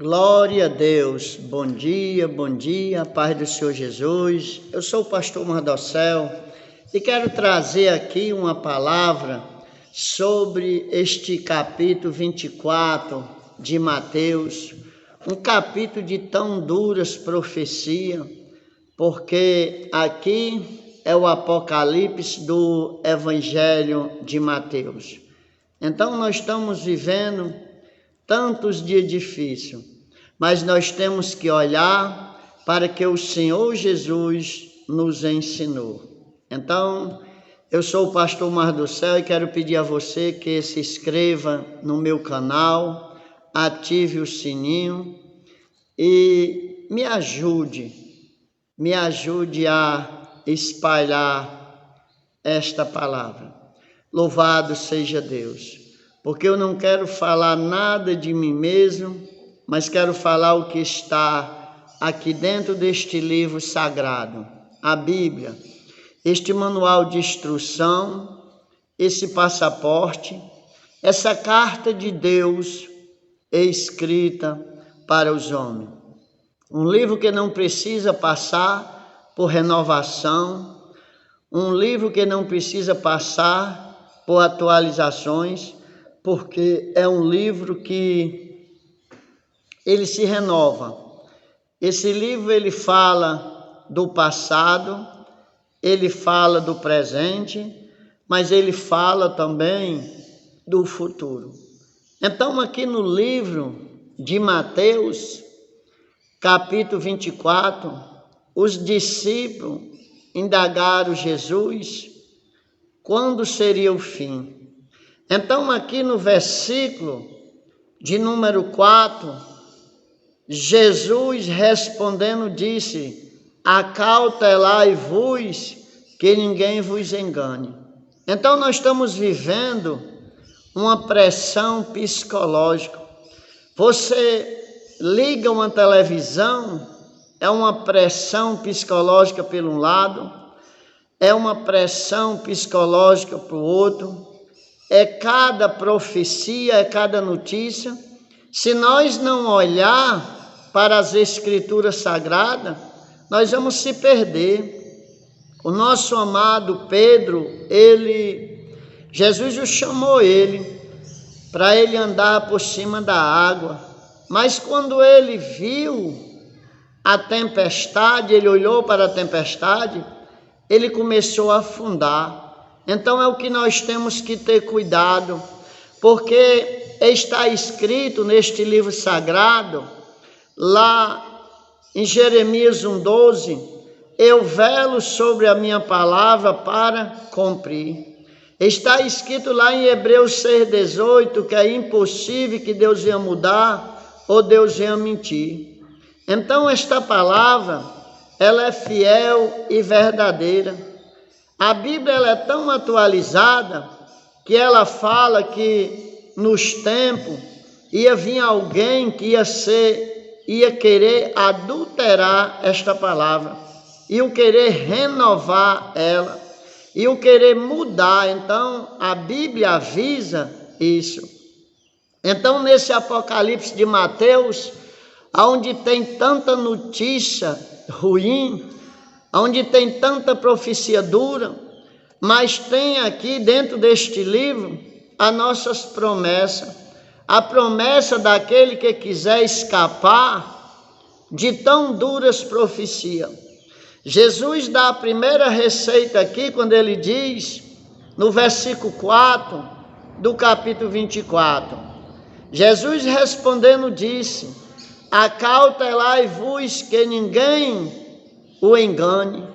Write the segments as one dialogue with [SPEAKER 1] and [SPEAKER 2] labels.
[SPEAKER 1] Glória a Deus, bom dia, paz do Senhor Jesus. Eu sou o pastor Mardocel e quero trazer aqui uma palavra sobre este capítulo 24 de Mateus, um capítulo de tão duras profecias, porque aqui é o apocalipse do Evangelho de Mateus. Então nós estamos vivendo tantos dias difíceis, mas nós temos que olhar para que o Senhor Jesus nos ensinou. Então, eu sou o pastor Mardocel e quero pedir a você que se inscreva no meu canal, ative o sininho e me ajude a espalhar esta palavra. Louvado seja Deus! Porque eu não quero falar nada de mim mesmo, mas quero falar o que está aqui dentro deste livro sagrado, a Bíblia, este manual de instrução, esse passaporte, essa carta de Deus escrita para os homens. Um livro que não precisa passar por renovação, um livro que não precisa passar por atualizações, porque é um livro que ele se renova. Esse livro ele fala do passado, ele fala do presente, mas ele fala também do futuro. Então aqui no livro de Mateus, capítulo 24, os discípulos indagaram Jesus quando seria o fim. Então, aqui no versículo de número 4, Jesus respondendo disse: acautelai-vos que ninguém vos engane. Então, nós estamos vivendo uma pressão psicológica. Você liga uma televisão, é uma pressão psicológica por um lado, é uma pressão psicológica para o outro. É cada profecia, é cada notícia. Se nós não olhar para as escrituras sagradas, nós vamos se perder. O nosso amado Pedro, Jesus chamou ele para ele andar por cima da água. Mas quando ele viu a tempestade, ele olhou para a tempestade, ele começou a afundar. Então é o que nós temos que ter cuidado, porque está escrito neste livro sagrado, lá em Jeremias 1,12, eu velo sobre a minha palavra para cumprir. Está escrito lá em Hebreus 6,18, que é impossível que Deus venha mudar ou Deus venha mentir. Então esta palavra, ela é fiel e verdadeira. A Bíblia ela é tão atualizada que ela fala que nos tempos ia vir alguém que ia querer adulterar esta palavra, ia querer renovar ela, ia querer mudar. Então a Bíblia avisa isso. Então nesse Apocalipse de Mateus, onde tem tanta notícia ruim, onde tem tanta profecia dura, mas tem aqui dentro deste livro as nossas promessas, a promessa daquele que quiser escapar de tão duras profecias. Jesus dá a primeira receita aqui quando ele diz, no versículo 4 do capítulo 24, Jesus respondendo disse: acautelai-vos que ninguém o engane.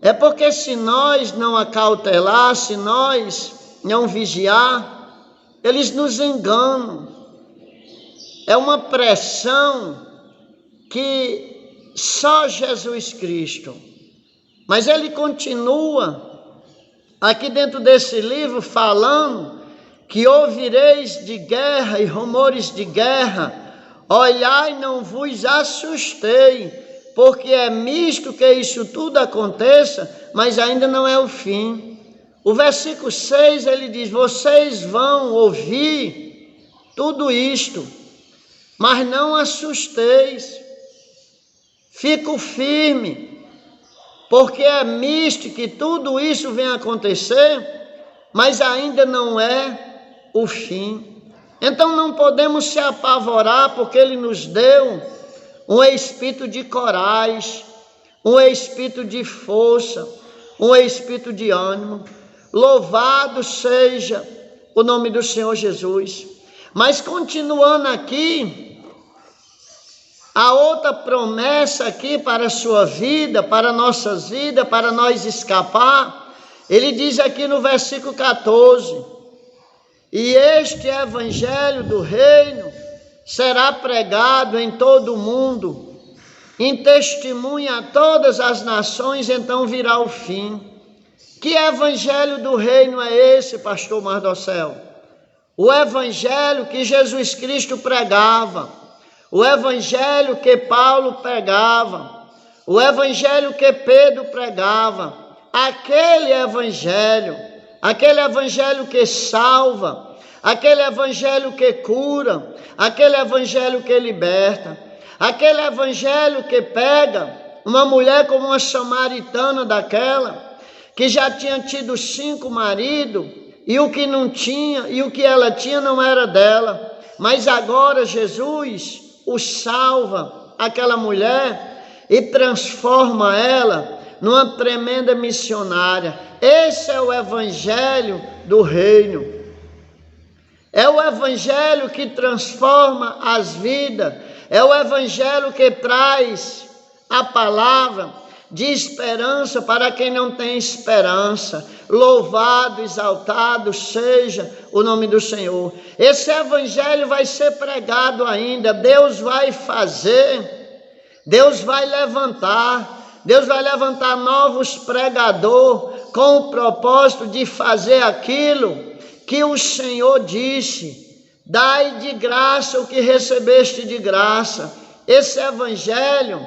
[SPEAKER 1] É porque se nós não acautelar, se nós não vigiar, eles nos enganam. É uma pressão que só Jesus Cristo. Mas ele continua aqui dentro desse livro falando que ouvireis de guerra e rumores de guerra, olhai, não vos assustei, porque é misto que isso tudo aconteça, mas ainda não é o fim. O versículo 6 ele diz: vocês vão ouvir tudo isto, Mas não assusteis, fico firme, porque é misto que tudo isso vem acontecer, mas ainda não é o fim. Então não podemos se apavorar, porque Ele nos deu um espírito de coragem, um espírito de força, um espírito de ânimo. Louvado seja o nome do Senhor Jesus. Mas continuando aqui, a outra promessa aqui para a sua vida, para nossas vidas, para nós escapar, ele diz aqui no versículo 14: e este evangelho do reino será pregado em todo o mundo, em testemunha a todas as nações, então virá o fim. Que evangelho do reino é esse, pastor Mardocel? O evangelho que Jesus Cristo pregava, o evangelho que Paulo pregava, o evangelho que Pedro pregava, aquele evangelho que salva, aquele evangelho que cura, aquele evangelho que liberta, aquele evangelho que pega uma mulher como uma samaritana daquela, que já tinha tido 5 maridos, e o que não tinha, e o que ela tinha não era dela, mas agora Jesus o salva, aquela mulher, e transforma ela numa tremenda missionária. Esse é o evangelho do reino. É o evangelho que transforma as vidas. É o evangelho que traz a palavra de esperança para quem não tem esperança. Louvado, exaltado seja o nome do Senhor. Esse evangelho vai ser pregado ainda. Deus vai fazer, Deus vai levantar novos pregadores com o propósito de fazer aquilo que o Senhor disse: dai de graça o que recebeste de graça. Esse evangelho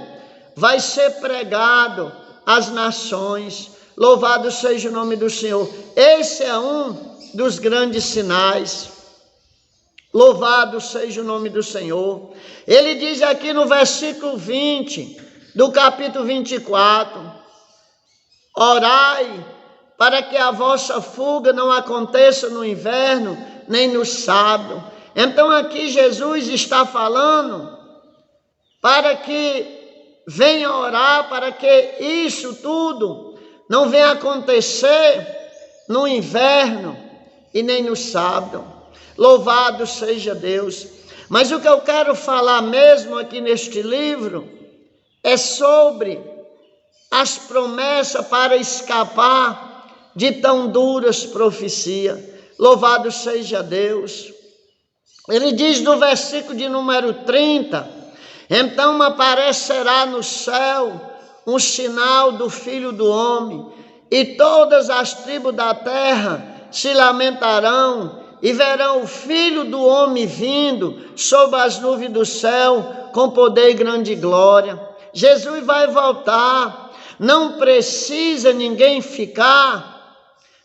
[SPEAKER 1] vai ser pregado às nações. Louvado seja o nome do Senhor. Esse é um dos grandes sinais. Louvado seja o nome do Senhor. Ele diz aqui no versículo 20 do capítulo 24: orai para que a vossa fuga não aconteça no inverno, nem no sábado. Então aqui Jesus está falando para que venha orar, para que isso tudo não venha acontecer no inverno e nem no sábado. Louvado seja Deus. Mas o que eu quero falar mesmo aqui neste livro é sobre as promessas para escapar de tão duras profecias. Louvado seja Deus. Ele diz no versículo de número 30: então aparecerá no céu um sinal do Filho do Homem, e todas as tribos da terra se lamentarão, e verão o Filho do Homem vindo sobre as nuvens do céu, com poder e grande glória. Jesus vai voltar. Não precisa ninguém ficar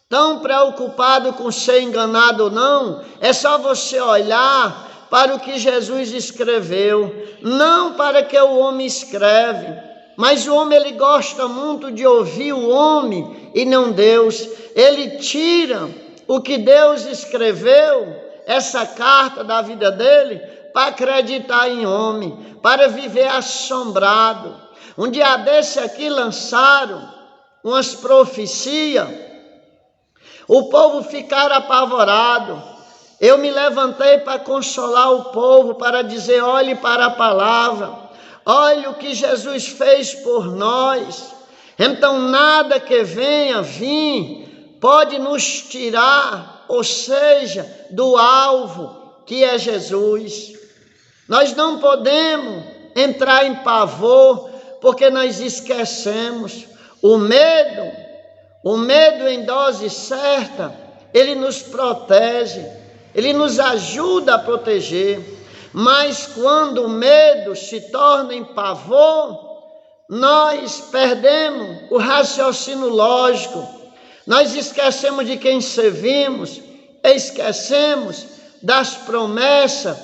[SPEAKER 1] tão preocupado com ser enganado ou não. É só você olhar para o que Jesus escreveu. Não para que o homem escreve, mas o homem, ele gosta muito de ouvir o homem e não Deus. Ele tira o que Deus escreveu, essa carta da vida dele, para acreditar em homem, para viver assombrado. Um dia desse aqui lançaram umas profecias, o povo ficaram apavorado. Eu me levantei para consolar o povo, para dizer: olhe para a palavra, olhe o que Jesus fez por nós. Então nada que venha vir pode nos tirar, ou seja, do alvo que é Jesus. Nós não podemos entrar em pavor, porque nós esquecemos. O medo em dose certa, ele nos protege, ele nos ajuda a proteger. Mas quando o medo se torna em pavor, nós perdemos o raciocínio lógico, nós esquecemos de quem servimos, esquecemos das promessas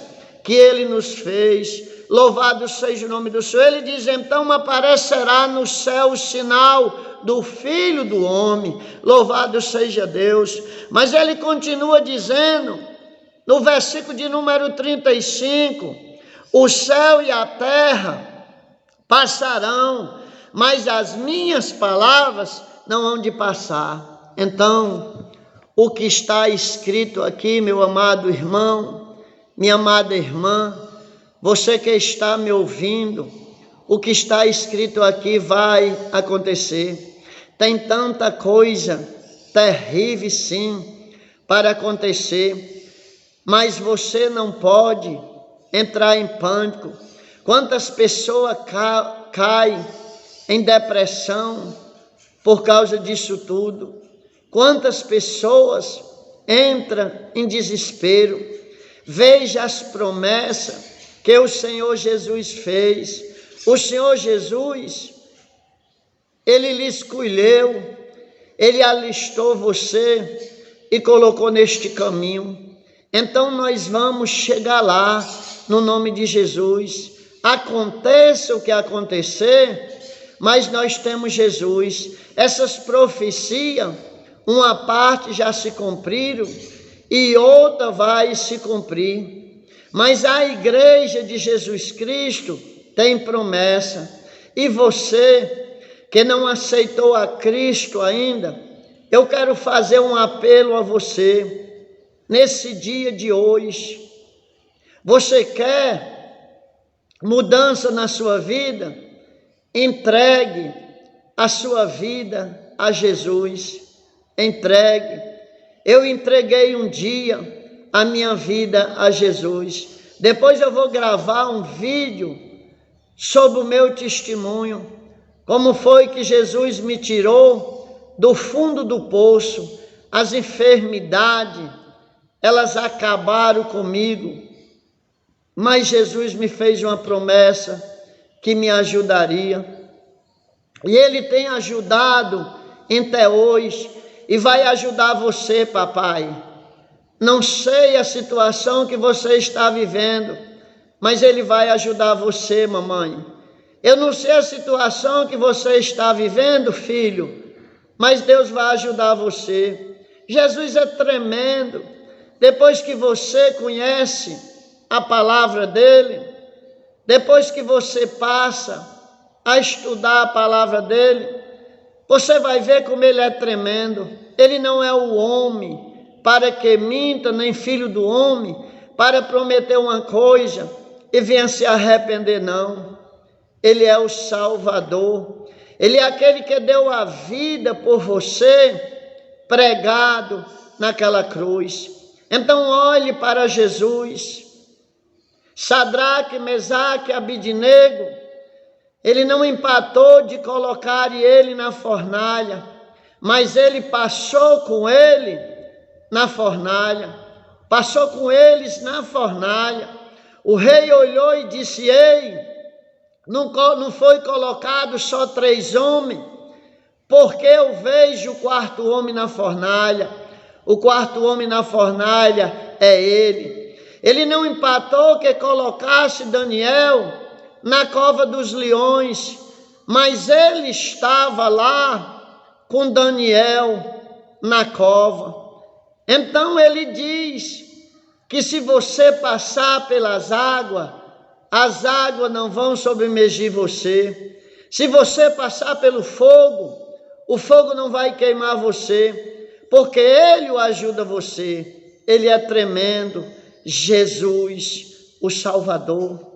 [SPEAKER 1] que ele nos fez. Louvado seja o nome do Senhor. Ele diz, então aparecerá no céu o sinal do Filho do Homem. Louvado seja Deus. Mas ele continua dizendo, no versículo de número 35, o céu e a terra passarão, mas as minhas palavras não hão de passar. Então, o que está escrito aqui, meu amado irmão, minha amada irmã, você que está me ouvindo, o que está escrito aqui vai acontecer. Tem tanta coisa terrível, sim, para acontecer, mas você não pode entrar em pânico. Quantas pessoas caem em depressão por causa disso tudo? Quantas pessoas entram em desespero? Veja as promessas que o Senhor Jesus fez. O Senhor Jesus, Ele lhe escolheu, Ele alistou você e colocou neste caminho. Então nós vamos chegar lá, no nome de Jesus. Aconteça o que acontecer, mas nós temos Jesus. Essas profecias, uma parte já se cumpriram e outra vai se cumprir. Mas a igreja de Jesus Cristo tem promessa. E você que não aceitou a Cristo ainda, eu quero fazer um apelo a você nesse dia de hoje. Você quer mudança na sua vida? Entregue a sua vida a Jesus. Entregue. Eu entreguei um dia a minha vida a Jesus. Depois eu vou gravar um vídeo sobre o meu testemunho, como foi que Jesus me tirou do fundo do poço. As enfermidades, elas acabaram comigo, mas Jesus me fez uma promessa que me ajudaria, e Ele tem ajudado até hoje, e vai ajudar você, papai. Não sei a situação que você está vivendo, mas Ele vai ajudar você, mamãe. Eu não sei a situação que você está vivendo, filho, mas Deus vai ajudar você. Jesus é tremendo. Depois que você conhece a palavra dEle, depois que você passa a estudar a palavra dEle, você vai ver como Ele é tremendo. Ele não é o homem para que minta, nem filho do homem, para prometer uma coisa e venha se arrepender, não. Ele é o Salvador, Ele é aquele que deu a vida por você, pregado naquela cruz. Então olhe para Jesus. Sadraque, Mesaque, Abidnego, Ele não empatou de colocar ele na fornalha, mas Ele passou com ele na fornalha, passou com eles na fornalha. O rei olhou e disse, ei, não foi colocado só 3 homens, porque eu vejo o 4º homem na fornalha. O 4º homem na fornalha é Ele. Ele não empatou que colocasse Daniel na cova dos leões, mas Ele estava lá com Daniel na cova. Então Ele diz que se você passar pelas águas, as águas não vão submergir você. Se você passar pelo fogo, o fogo não vai queimar você, porque Ele o ajuda você. Ele é tremendo, Jesus, o Salvador.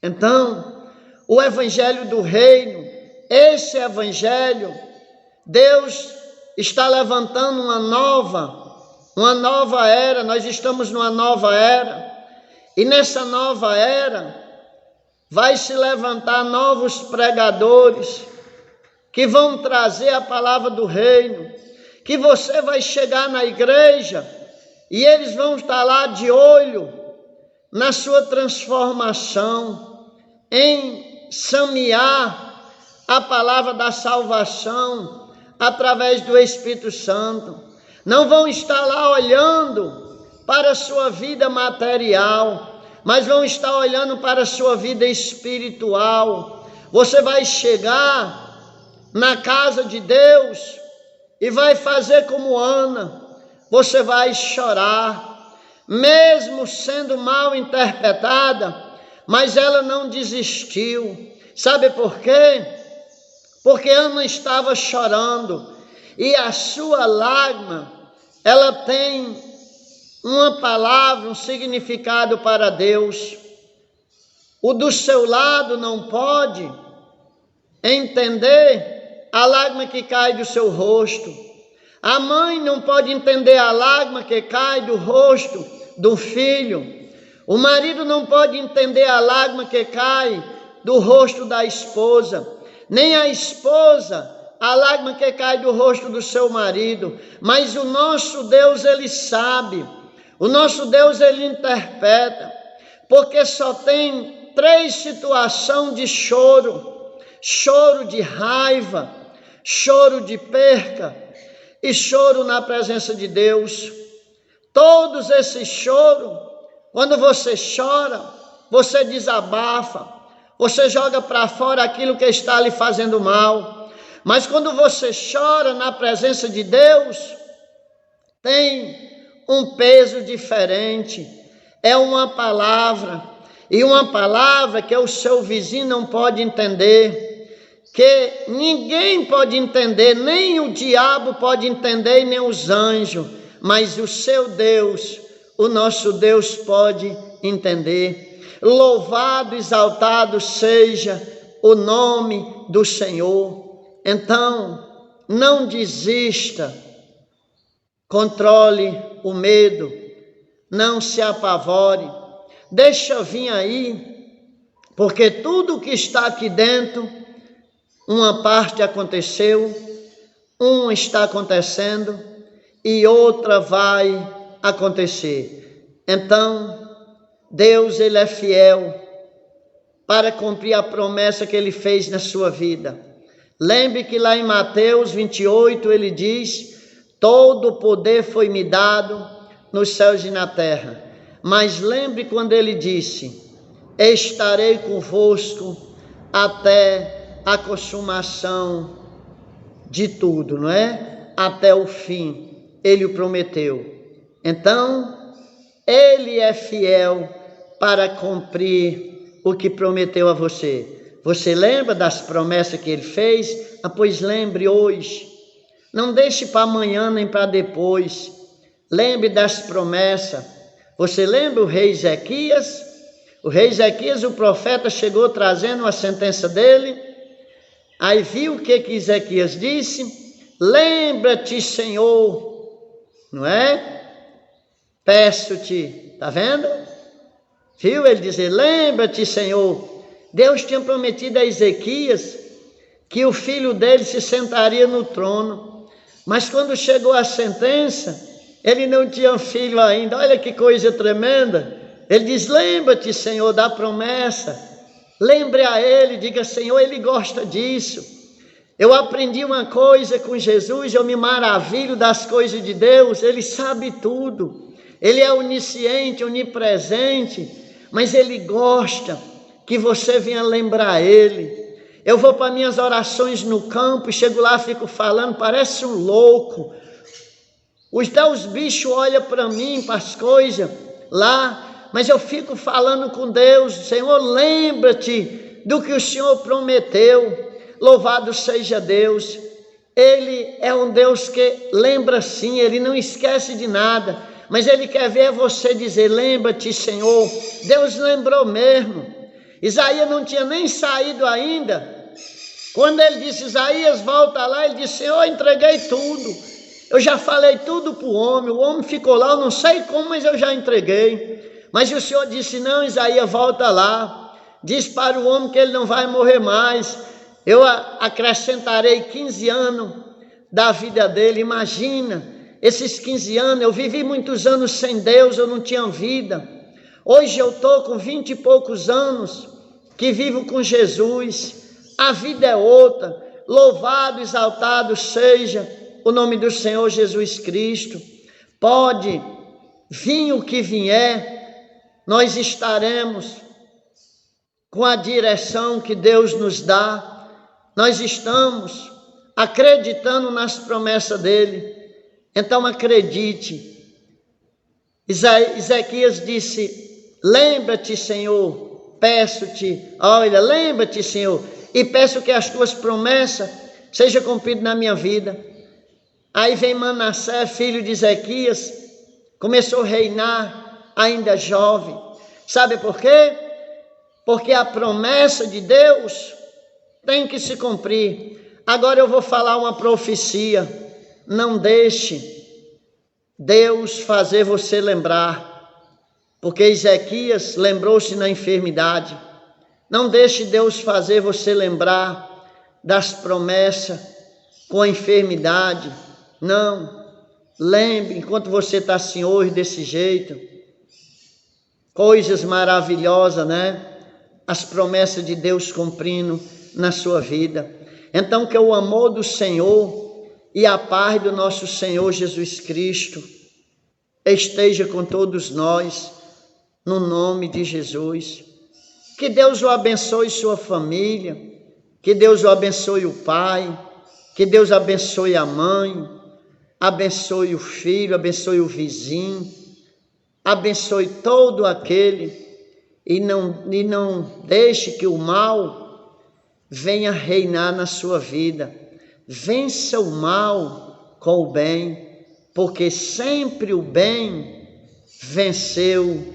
[SPEAKER 1] Então, o Evangelho do Reino, esse Evangelho, Deus está levantando uma nova era. Nós estamos numa nova era, e nessa nova era vai se levantar novos pregadores que vão trazer a palavra do reino, que você vai chegar na igreja e eles vão estar lá de olho na sua transformação, em semear a palavra da salvação através do Espírito Santo. Não vão estar lá olhando para a sua vida material, mas vão estar olhando para a sua vida espiritual. Você vai chegar na casa de Deus e vai fazer como Ana, você vai chorar, mesmo sendo mal interpretada, mas ela não desistiu. Sabe por quê? Porque Ana estava chorando, e a sua lágrima, ela tem uma palavra, um significado para Deus. O do seu lado não pode entender a lágrima que cai do seu rosto. A mãe não pode entender a lágrima que cai do rosto do filho. O marido não pode entender a lágrima que cai do rosto da esposa. Nem a esposa a lágrima que cai do rosto do seu marido. Mas o nosso Deus, Ele sabe. O nosso Deus, Ele interpreta. Porque só tem 3 situações de choro. Choro de raiva, choro de perca e choro na presença de Deus. Todos esses choros, quando você chora, você desabafa, você joga para fora aquilo que está lhe fazendo mal. Mas quando você chora na presença de Deus, tem um peso diferente. É uma palavra, e uma palavra que o seu vizinho não pode entender, que ninguém pode entender, nem o diabo pode entender, nem os anjos, mas o seu Deus, o nosso Deus pode entender. Louvado, exaltado seja o nome do Senhor. Então, não desista, controle o medo, não se apavore, deixa vir aí, porque tudo que está aqui dentro, uma parte aconteceu, uma está acontecendo e outra vai acontecer. Então, Deus, Ele é fiel para cumprir a promessa que Ele fez na sua vida. Lembre que lá em Mateus 28, Ele diz: todo o poder foi me dado nos céus e na terra. Mas lembre quando Ele disse: estarei convosco até a consumação de tudo, não é? Até o fim, Ele o prometeu. Então, Ele é fiel para cumprir o que prometeu a você. Você lembra das promessas que Ele fez? Pois lembre hoje. Não deixe para amanhã nem para depois. Lembre das promessas. Você lembra o rei Ezequias? O rei Ezequias, o profeta, chegou trazendo a sentença dele. Aí viu o que Ezequias disse? Lembra-te, Senhor, não é? Peço-te, está vendo? Viu ele dizer, lembra-te, Senhor. Deus tinha prometido a Ezequias que o filho dele se sentaria no trono. Mas quando chegou a sentença, ele não tinha filho ainda. Olha que coisa tremenda. Ele diz, lembra-te, Senhor, da promessa. Lembre a Ele, diga, Senhor, Ele gosta disso. Eu aprendi uma coisa com Jesus, eu me maravilho das coisas de Deus. Ele sabe tudo. Ele é onisciente, onipresente, mas Ele gosta que você venha lembrar Ele. Eu vou para minhas orações no campo, chego lá, fico falando, parece um louco. Os bichos olham para mim, para as coisas lá, mas eu fico falando com Deus, Senhor, lembra-te do que o Senhor prometeu. Louvado seja Deus. Ele é um Deus que lembra sim, Ele não esquece de nada, mas Ele quer ver você dizer, lembra-te, Senhor. Deus lembrou mesmo. Isaías não tinha nem saído ainda. Quando ele disse, Isaías, volta lá, ele disse, Senhor, eu entreguei tudo. Eu já falei tudo para o homem ficou lá, eu não sei como, mas eu já entreguei. Mas o Senhor disse, não, Isaías, volta lá. Diz para o homem que ele não vai morrer mais. Eu acrescentarei 15 anos da vida dele. Imagina, esses 15 anos, eu vivi muitos anos sem Deus, eu não tinha vida. Hoje eu estou com 20 e poucos anos que vivo com Jesus. A vida é outra. Louvado, exaltado seja o nome do Senhor Jesus Cristo. Pode vir o que vier, nós estaremos com a direção que Deus nos dá, nós estamos acreditando nas promessas dele. Então acredite. Ezequias disse: lembra-te, Senhor, peço-te, olha, lembra-te, Senhor, e peço que as tuas promessas sejam cumpridas na minha vida. Aí vem Manassés, filho de Ezequias, começou a reinar ainda jovem. Sabe por quê? Porque a promessa de Deus tem que se cumprir. Agora eu vou falar uma profecia. Não deixe Deus fazer você lembrar, porque Ezequias lembrou-se na enfermidade. Não deixe Deus fazer você lembrar das promessas com a enfermidade. Não, lembre, enquanto você está assim hoje desse jeito, coisas maravilhosas, né? As promessas de Deus cumprindo na sua vida. Então que o amor do Senhor e a paz do nosso Senhor Jesus Cristo esteja com todos nós, no nome de Jesus. Que Deus o abençoe sua família, que Deus o abençoe o pai, que Deus abençoe a mãe, abençoe o filho, abençoe o vizinho, abençoe todo aquele e não deixe que o mal venha reinar na sua vida. Vença o mal com o bem, porque sempre o bem venceu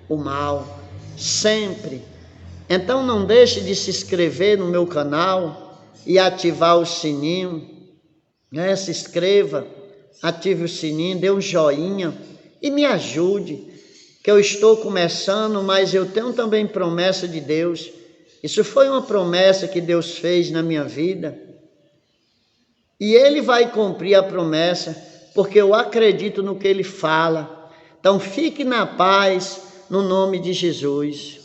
[SPEAKER 1] o mal, sempre. Então não deixe de se inscrever no meu canal e ativar o sininho, né? Se inscreva, ative o sininho, dê um joinha e me ajude, que eu estou começando, mas eu tenho também promessa de Deus. Isso foi uma promessa que Deus fez na minha vida e Ele vai cumprir a promessa, porque eu acredito no que Ele fala. Então fique na paz, no nome de Jesus.